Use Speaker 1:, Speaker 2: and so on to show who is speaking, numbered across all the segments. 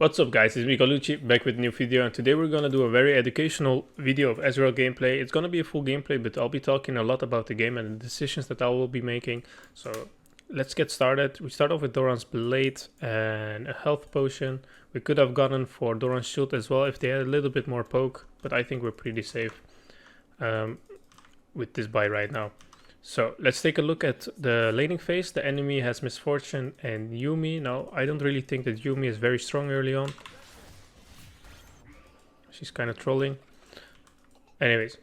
Speaker 1: What's up guys, it's me Kaluchi, back with a new video, and today we're gonna do a very educational video of Ezreal gameplay. It's gonna be a full gameplay, but I'll be talking a lot about the game and the decisions that I will be making. So let's get started. We start off with Doran's Blade and a health potion. We could have gotten for Doran's shield as well if they had a little bit more poke, but I think we're pretty safe with this buy right now. So let's take a look at the laning phase. The enemy has Misfortune and Yuumi. Now, I don't really think that Yuumi is very strong early on. She's kind of trolling. Anyways,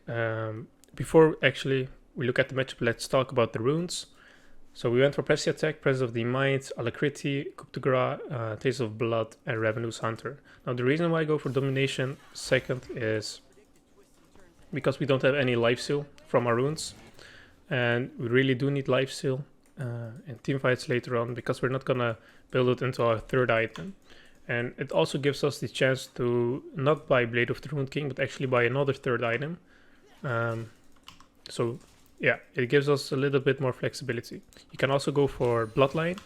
Speaker 1: before actually we look at the matchup, let's talk about the runes. So we went for Pressy Attack, Presence of the Mind, Alacrity, Coup de Grace, Taste of Blood, and Ravenous Hunter. Now the reason why I go for Domination second is because we don't have any life steal from our runes. And we really do need lifesteal in team fights later on, because we're not gonna build it into our third item. And it also gives us the chance to not buy Blade of the Ruined King, but actually buy another third item. So yeah, it gives us a little bit more flexibility. You can also go for Bloodline.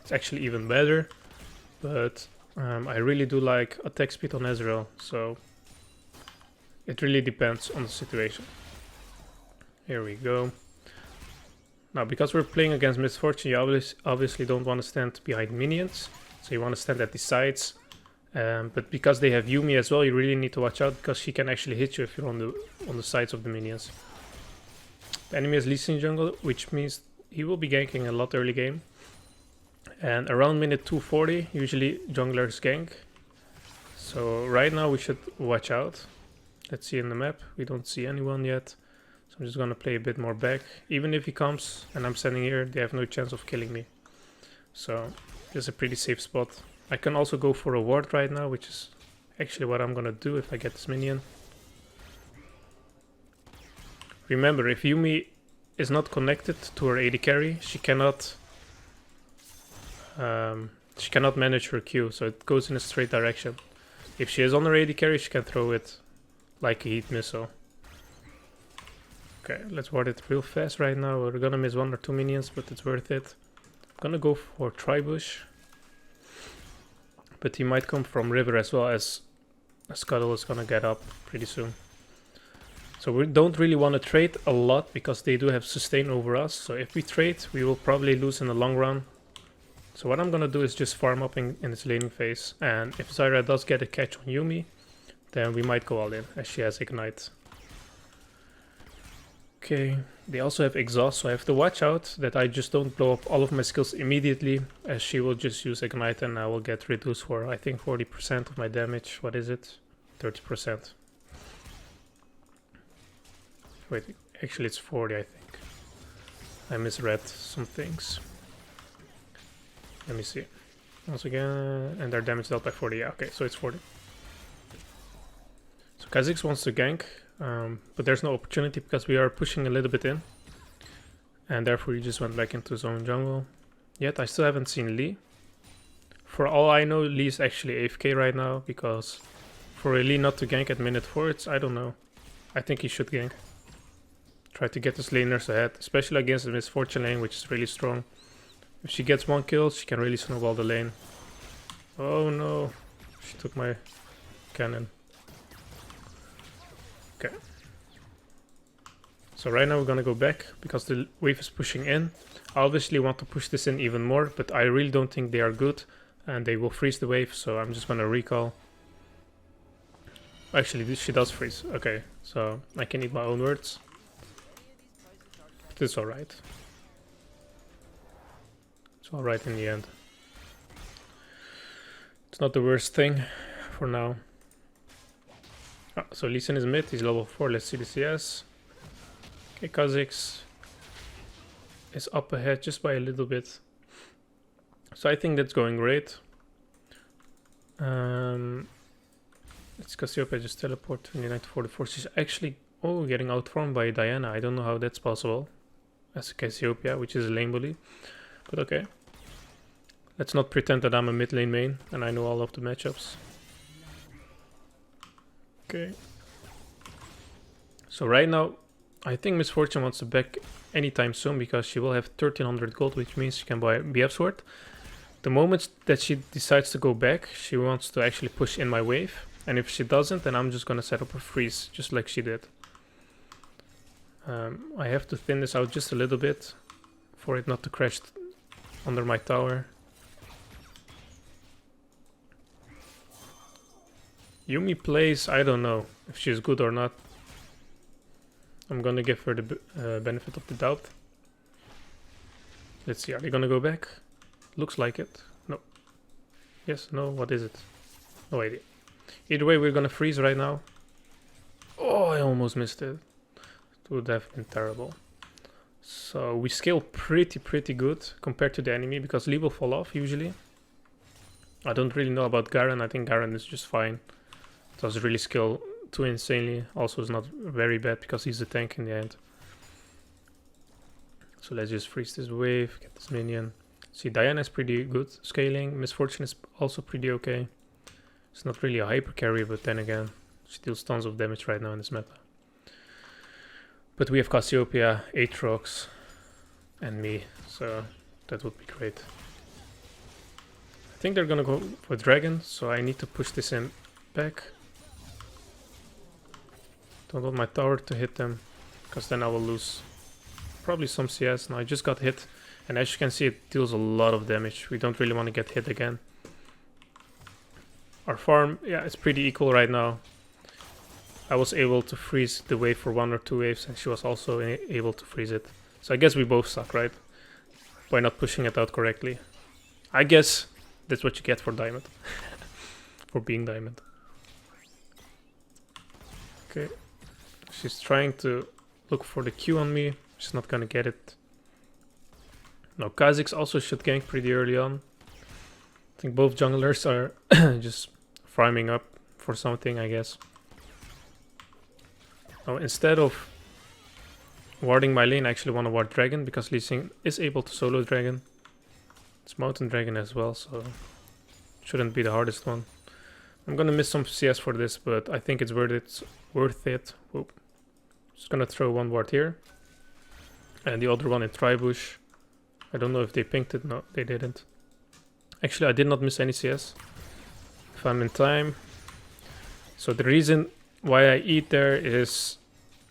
Speaker 1: It's actually even better, but I really do like attack speed on Ezreal, so it really depends on the situation. Here we go. Now, because we're playing against Misfortune, you obviously don't want to stand behind minions, so you want to stand at the sides. But because they have Yuumi as well, you really need to watch out, because she can actually hit you if you're on the sides of the minions. The enemy has Lee Sin jungle, which means he will be ganking a lot early game. And around minute 240, usually junglers gank. So right now we should watch out. Let's see in the map. We don't see anyone yet. So I'm just gonna play a bit more back. Even if he comes and I'm standing here, they have no chance of killing me. So this is a pretty safe spot. I can also go for a ward right now, which is actually what I'm gonna do if I get this minion. Remember, if Yuumi is not connected to her AD carry, she cannot manage her Q, so it goes in a straight direction. If she is on her AD carry, she can throw it like a heat missile. Okay, let's ward it real fast right now. We're gonna miss one or two minions, but it's worth it. I'm gonna go for Tribush. But he might come from river as well, as Scuttle is gonna get up pretty soon. So we don't really want to trade a lot, because they do have sustain over us. So if we trade, we will probably lose in the long run. So what I'm gonna do is just farm up in this laning phase. And if Zyra does get a catch on Yuumi, then we might go all in, as she has Ignite. Okay, they also have Exhaust, so I have to watch out that I just don't blow up all of my skills immediately, as she will just use Ignite and I will get reduced for, I think, 40% of my damage. What is it? 30%. Wait, actually it's 40, I think. I misread some things. Let me see. Once again, and their damage dealt by 40. Yeah, okay, so it's 40. So Kha'Zix wants to gank. But there's no opportunity because we are pushing a little bit in, and therefore he just went back into his own jungle. Yet I still haven't seen Lee. For all I know, Lee is actually AFK right now, because for a Lee not to gank at minute 4, I don't know. I think he should gank. Try to get his laners ahead, especially against the Misfortune lane, which is really strong. If she gets one kill, she can really snowball the lane. Oh no, she took my cannon. Okay. So right now we're gonna go back, because the wave is pushing in. I obviously want to push this in even more, but I really don't think they are good, and they will freeze the wave, so I'm just gonna recall. Actually, she does freeze. Okay, so I can eat my own words. But it's alright. It's alright in the end. It's not the worst thing for now. So Lee Sin is mid, he's level 4, let's see the CS. Okay, Kha'Zix is up ahead just by a little bit. So I think that's going great. It's Cassiopeia just teleport 29 to 44. She's actually getting outfarmed by Diana. I don't know how that's possible as Cassiopeia, which is a lane bully. But okay. Let's not pretend that I'm a mid lane main and I know all of the matchups. Okay. So right now, I think Misfortune wants to back anytime soon, because she will have 1300 gold, which means she can buy a BF sword. The moment that she decides to go back, she wants to actually push in my wave. And if she doesn't, then I'm just gonna set up a freeze, just like she did. I have to thin this out just a little bit for it not to crash under my tower. Yuumi plays, I don't know if she's good or not. I'm gonna give her the benefit of the doubt. Let's see, are they gonna go back? Looks like it. No. Yes, no, what is it? No idea. Either way, we're gonna freeze right now. Oh, I almost missed it. It would have been terrible. So we scale pretty good compared to the enemy because Lee will fall off usually. I don't really know about Garen. I think Garen is just fine. Doesn't really scale too insanely. Also is not very bad because he's a tank in the end. So let's just freeze this wave, get this minion. See, Diana is pretty good scaling. Misfortune is also pretty okay. It's not really a hyper carry, but then again, she deals tons of damage right now in this meta. But we have Cassiopeia, Aatrox, and me, so that would be great. I think they're gonna go for Dragon, so I need to push this in back. Don't want my tower to hit them, because then I will lose probably some CS. Now I just got hit, and as you can see, it deals a lot of damage. We don't really want to get hit again. Our farm, yeah, it's pretty equal right now. I was able to freeze the wave for 1 or 2 waves, and she was also able to freeze it. So I guess we both suck, right? By not pushing it out correctly. I guess that's what you get for Diamond. For being Diamond. Okay. She's trying to look for the Q on me. She's not gonna get it. Now Kha'Zix also should gank pretty early on. I think both junglers are just farming up for something, I guess. Now instead of warding my lane, I actually want to ward Dragon because Lee Sin is able to solo Dragon. It's Mountain Dragon as well, so shouldn't be the hardest one. I'm gonna miss some CS for this, but I think it's worth it. Whoop. Just gonna throw one ward here. And the other one in Tribush. I don't know if they pinged it. No, they didn't. Actually, I did not miss any CS. If I'm in time. So the reason why I eat there is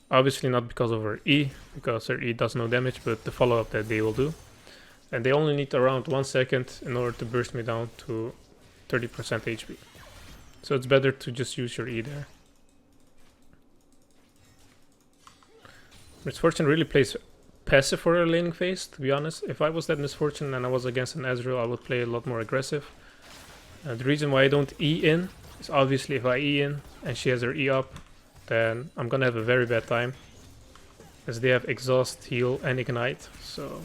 Speaker 1: obviously not because of her E, because her E does no damage, but the follow-up that they will do. And they only need around 1 second in order to burst me down to 30% HP. So it's better to just use your E there. Misfortune really plays passive for her laning phase, to be honest. If I was that Misfortune and I was against an Ezreal, I would play a lot more aggressive. The reason why I don't E in is obviously if I E in and she has her E up, then I'm gonna have a very bad time. As they have Exhaust, Heal and Ignite, so...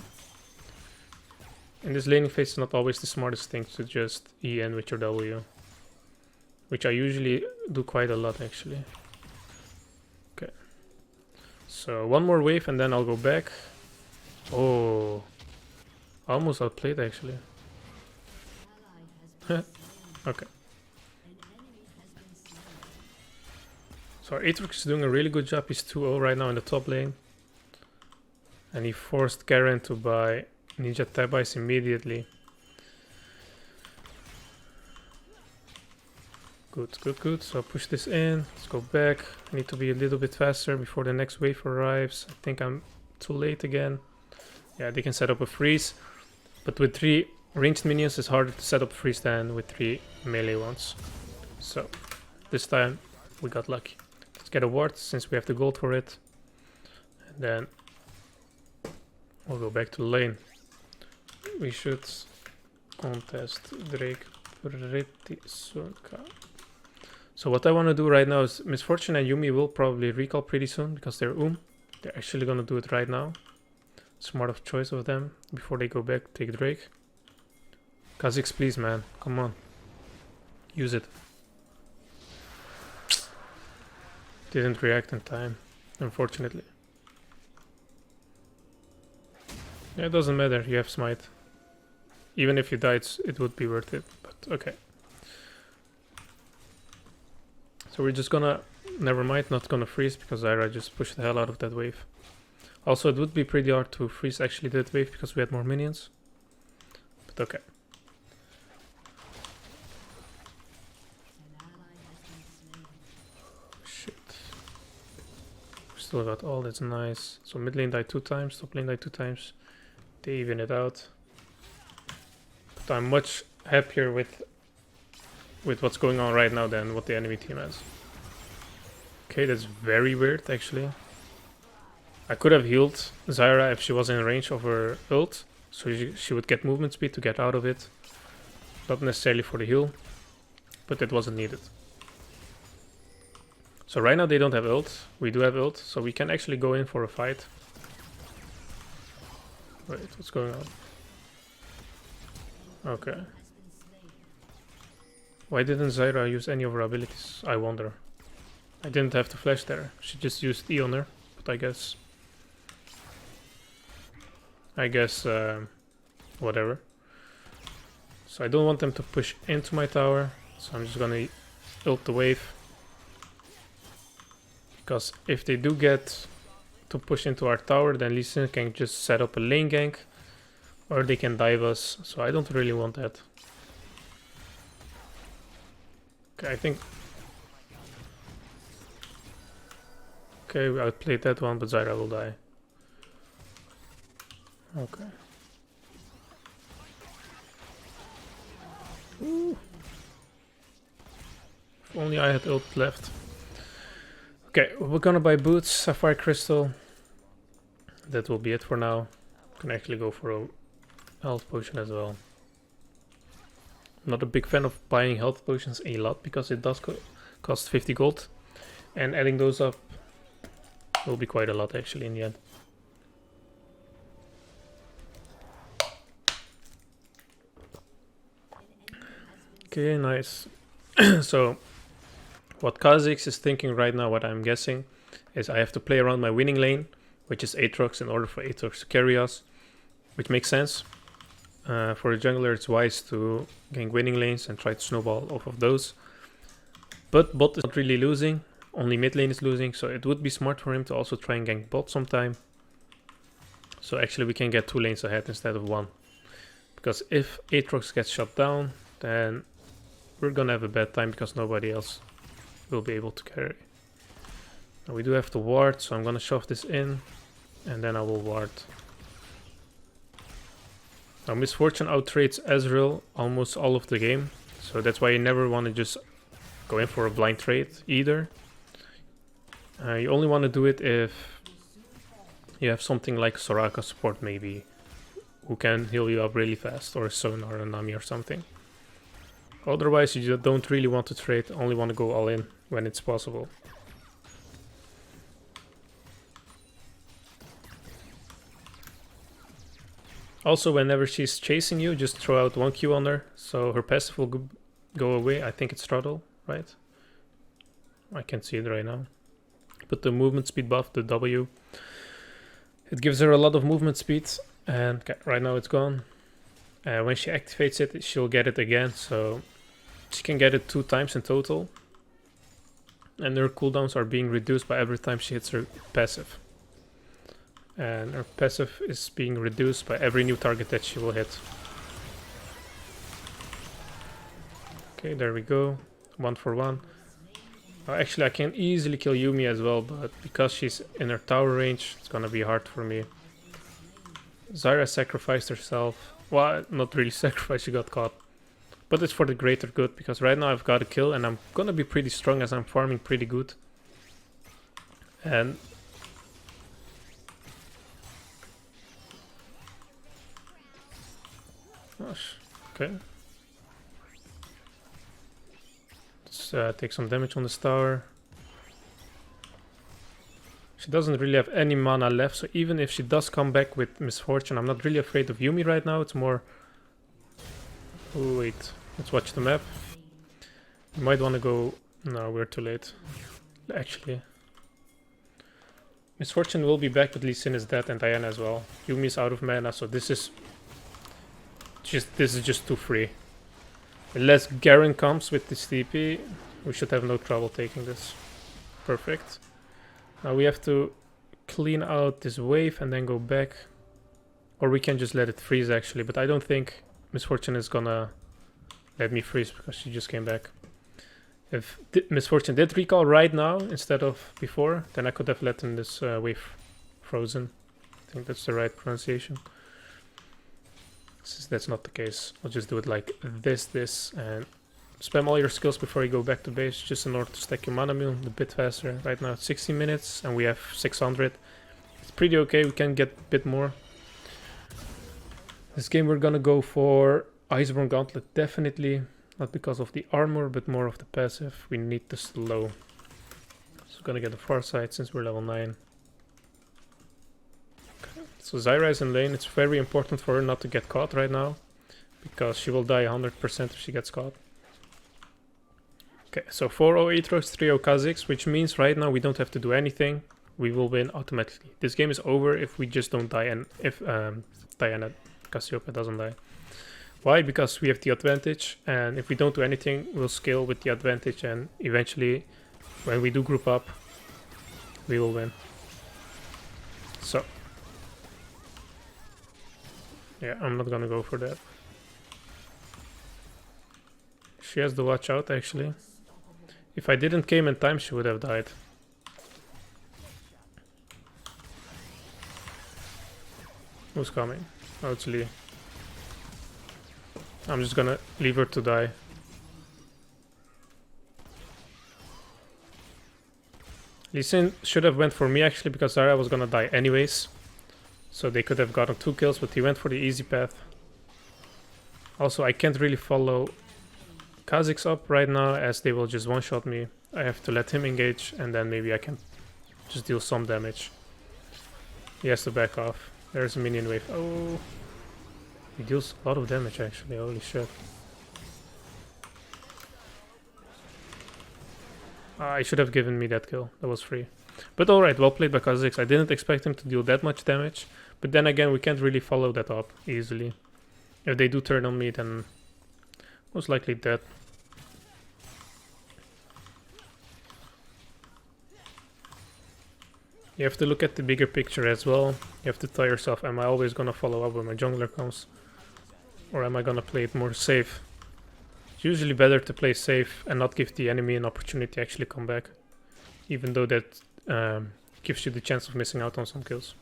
Speaker 1: in this laning phase, it's not always the smartest thing to just E in with your W. Which I usually do quite a lot, actually. Okay. So, one more wave and then I'll go back. Oh. I almost outplayed, actually. Okay. So our Aatrox is doing a really good job. He's 2-0 right now in the top lane. And he forced Garen to buy Ninja Tabais immediately. Good. So push this in. Let's go back. I need to be a little bit faster before the next wave arrives. I think I'm too late again. Yeah, they can set up a freeze. But with 3 ranged minions, it's harder to set up a freeze than with 3 melee ones. So this time we got lucky. Let's get a ward since we have the gold for it. And then we'll go back to the lane. We should contest Drake pretty soon. So what I want to do right now is Misfortune and Yuumi will probably recall pretty soon because they're They're actually gonna do it right now. Smart of choice of them before they go back take Drake. Kha'Zix, please, man, come on, use it. Didn't react in time, unfortunately. Yeah, it doesn't matter. You have smite. Even if you died, it would be worth it. But okay. So we're just gonna... never mind, not gonna freeze because Zyra just pushed the hell out of that wave. Also, it would be pretty hard to freeze actually that wave because we had more minions. But okay. still got all, that's nice. So mid lane died 2 times, top lane died 2 times. They even it out. But I'm much happier with what's going on right now than what the enemy team has. Okay, that's very weird actually. I could have healed Zyra if she was in range of her ult, so she would get movement speed to get out of it. Not necessarily for the heal, but it wasn't needed. So right now they don't have ult, we do have ult, so we can actually go in for a fight. Wait, what's going on? Okay. Why didn't Zyra use any of her abilities? I wonder. I didn't have to flash there, she just used E on her, but I guess whatever. So I don't want them to push into my tower, so I'm just gonna ult the wave. Because if they do get to push into our tower, then Lee Sin can just set up a lane gank, or they can dive us, so I don't really want that. Okay, I think... Okay, we outplayed that one, but Zyra will die. Okay. Ooh. If only I had ult left. Okay, we're gonna buy boots, sapphire crystal. That will be it for now. Can actually go for a health potion as well. I'm not a big fan of buying health potions a lot because it does cost 50 gold. And adding those up will be quite a lot actually in the end. Okay, nice. So, what Kha'Zix is thinking right now, what I'm guessing, is I have to play around my winning lane, which is Aatrox, in order for Aatrox to carry us, which makes sense. For a jungler, it's wise to gank winning lanes and try to snowball off of those. But bot is not really losing, only mid lane is losing, so it would be smart for him to also try and gank bot sometime. So actually we can get 2 lanes ahead instead of 1. Because if Aatrox gets shut down, then we're gonna have a bad time because nobody else will be able to carry. Now we do have to ward, so I'm gonna shove this in, and then I will ward. Now Misfortune outtrades Ezreal almost all of the game, so that's why you never want to just go in for a blind trade either. You only want to do it if you have something like Soraka support maybe, who can heal you up really fast, or a Son or a Nami or something. Otherwise you don't really want to trade, only want to go all in when it's possible. Also, whenever she's chasing you, just throw out 1 Q on her, so her passive will go away. I think it's Throttle, right? I can't see it right now. But the movement speed buff, the W, it gives her a lot of movement speed, and right now it's gone. When she activates it, she'll get it again, so she can get it 2 times in total. And her cooldowns are being reduced by every time she hits her passive. And her passive is being reduced by every new target that she will hit. Okay, there we go. 1 for 1. Actually, I can easily kill Yuumi as well, but because she's in her tower range, it's gonna be hard for me. Zyra sacrificed herself. Well, not really sacrificed, she got caught. But it's for the greater good, because right now I've got a kill and I'm gonna be pretty strong as I'm farming pretty good. And gosh, okay. Let's take some damage on this tower. She doesn't really have any mana left, so even if she does come back with Misfortune, I'm not really afraid of Yuumi right now. It's more... Oh, wait, let's watch the map. You might want to go... No, we're too late. Actually. Misfortune will be back, but Lee Sin is dead and Diana as well. Yuumi is out of mana, so this is just too free. Unless Garen comes with this TP, we should have no trouble taking this. Perfect. Now we have to clean out this wave and then go back. Or we can just let it freeze actually, but I don't think Misfortune is gonna let me freeze because she just came back. If Misfortune did recall right now instead of before, then I could have let in this wave frozen. I think that's the right pronunciation. Since that's not the case, I'll just do it like this, and spam all your skills before you go back to base, just in order to stack your mana meal a bit faster. Right now it's 60 minutes, and we have 600. It's pretty okay, we can get a bit more. This game we're gonna go for Iceborne Gauntlet, definitely. Not because of the armor, but more of the passive. We need the slow. So we're gonna get the far side since we're level 9. Okay. So Zyra is in lane. It's very important for her not to get caught right now, because she will die 100% if she gets caught. Okay, so 4-0 Aatrox, 3-0 Kha'Zix, which means right now we don't have to do anything. We will win automatically. This game is over if we just don't die, and if Diana Cassiopeia doesn't die. Why? Because we have the advantage, and if we don't do anything, we'll scale with the advantage, and eventually, when we do group up, we will win. So, yeah, I'm not gonna go for that. She has to watch out, actually. If I didn't came in time, she would have died. Who's coming? Oh, it's Lee. I'm just gonna leave her to die. Lee Sin should have went for me actually, because Zarya was gonna die anyways. So they could have gotten 2 kills, but he went for the easy path. Also, I can't really follow Kha'Zix up right now, as they will just one-shot me. I have to let him engage, and then maybe I can just deal some damage. He has to back off. There's a minion wave. Oh. He deals a lot of damage actually, holy shit. He should have given me that kill, that was free. But alright, well played by Kha'Zix. I didn't expect him to deal that much damage, but then again we can't really follow that up easily. If they do turn on me, then most likely dead. You have to look at the bigger picture as well. You have to tell yourself, am I always gonna follow up when my jungler comes? Or am I gonna play it more safe? It's usually better to play safe and not give the enemy an opportunity to actually come back. Even though that gives you the chance of missing out on some kills.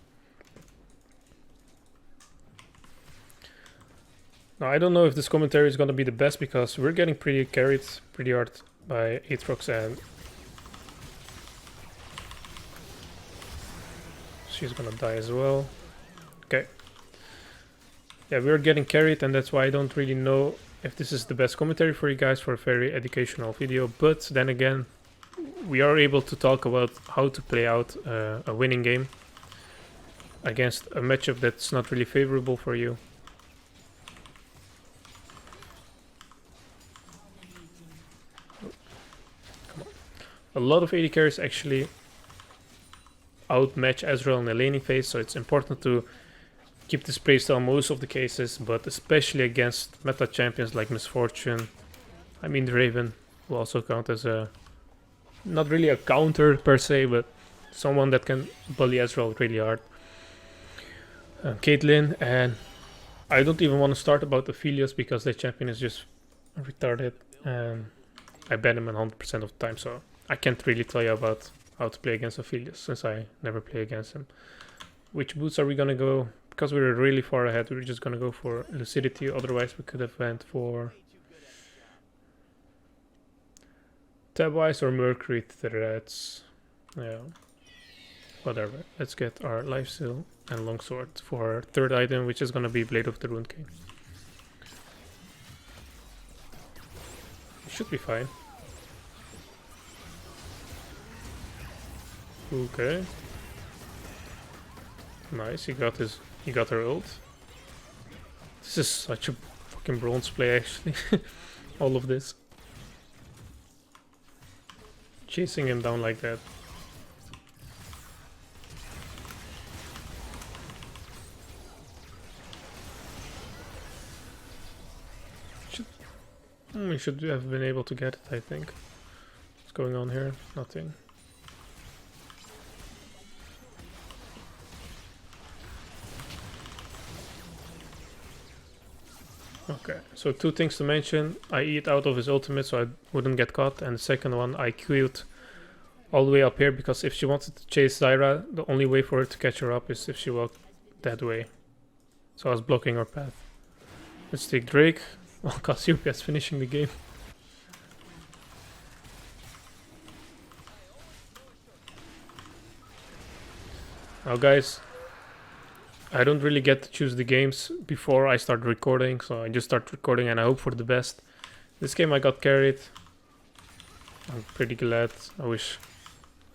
Speaker 1: Now I don't know if this commentary is gonna be the best, because we're getting pretty carried pretty hard by Aatrox, and she's gonna die as well. Okay. Yeah, we're getting carried, and that's why I don't really know if this is the best commentary for you guys for a very educational video. But then again, we are able to talk about how to play out a winning game against a matchup that's not really favorable for you. Come on. A lot of AD carries actually outmatch Ezreal in the laning phase, so it's important to keep this playstyle most of the cases, but especially against meta champions like Misfortune. I mean, the Raven will also count as a, not really a counter per se, but someone that can bully Ezreal really hard. Caitlyn, and I don't even want to start about Aphelios, because that champion is just retarded, and I ban him 100% of the time, so I can't really tell you about how to play against Aphelios, since I never play against him. Which boots are we gonna go? Because we're really far ahead, we're just gonna go for Lucidity, otherwise we could have went for Tabwise or Mercury Threads. Yeah, whatever. Let's get our Lifesteal and Longsword for our third item, which is gonna be Blade of the Ruined King. Should be fine. Okay. Nice, he got her ult. This is such a fucking bronze play actually. All of this. Chasing him down like that. We should have been able to get it, I think. What's going on here? Nothing. Okay, so two things to mention. I eat out of his ultimate so I wouldn't get caught, and the second one, I queued all the way up here because if she wanted to chase Zyra, the only way for her to catch her up is if she walked that way. So I was blocking her path. Let's take Drake. Well, Cassiopeia's finishing the game. Now guys, I don't really get to choose the games before I start recording, so I just start recording and I hope for the best. This game I got carried. I'm pretty glad. I wish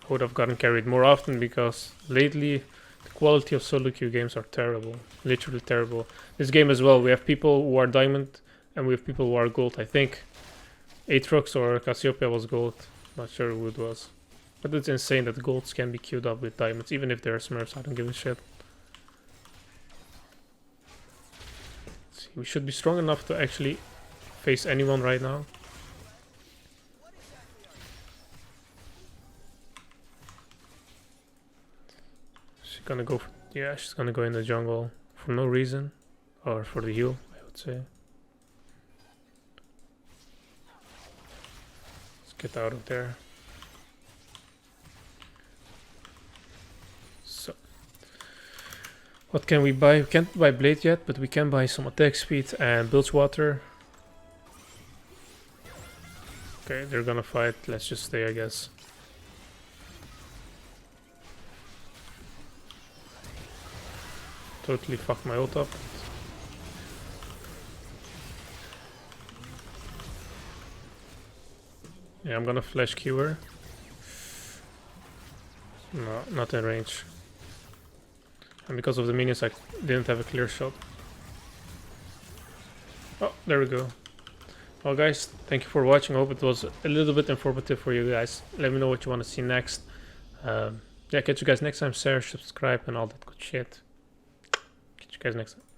Speaker 1: I would have gotten carried more often because lately the quality of solo queue games are terrible. Literally terrible. This game as well, we have people who are diamond and we have people who are gold. I think Aatrox or Cassiopeia was gold. Not sure who it was. But it's insane that golds can be queued up with diamonds, even if they're smurfs. I don't give a shit. See, we should be strong enough to actually face anyone right now. She's gonna go. Yeah, she's gonna go in the jungle for no reason, or for the heal, I would say. Let's get out of there. What can we buy? We can't buy Blade yet, but we can buy some attack speed and bilge water. Okay, they're gonna fight. Let's just stay, I guess. Totally fucked my ult up. Yeah, I'm gonna flash Q her. No, not in range. And because of the minions I didn't have a clear shot. Oh, there we go. Well guys, thank you for watching. I hope it was a little bit informative for you guys. Let me know what you want to see next. Yeah, catch you guys next time. Share, subscribe and all that good shit. Catch you guys next time.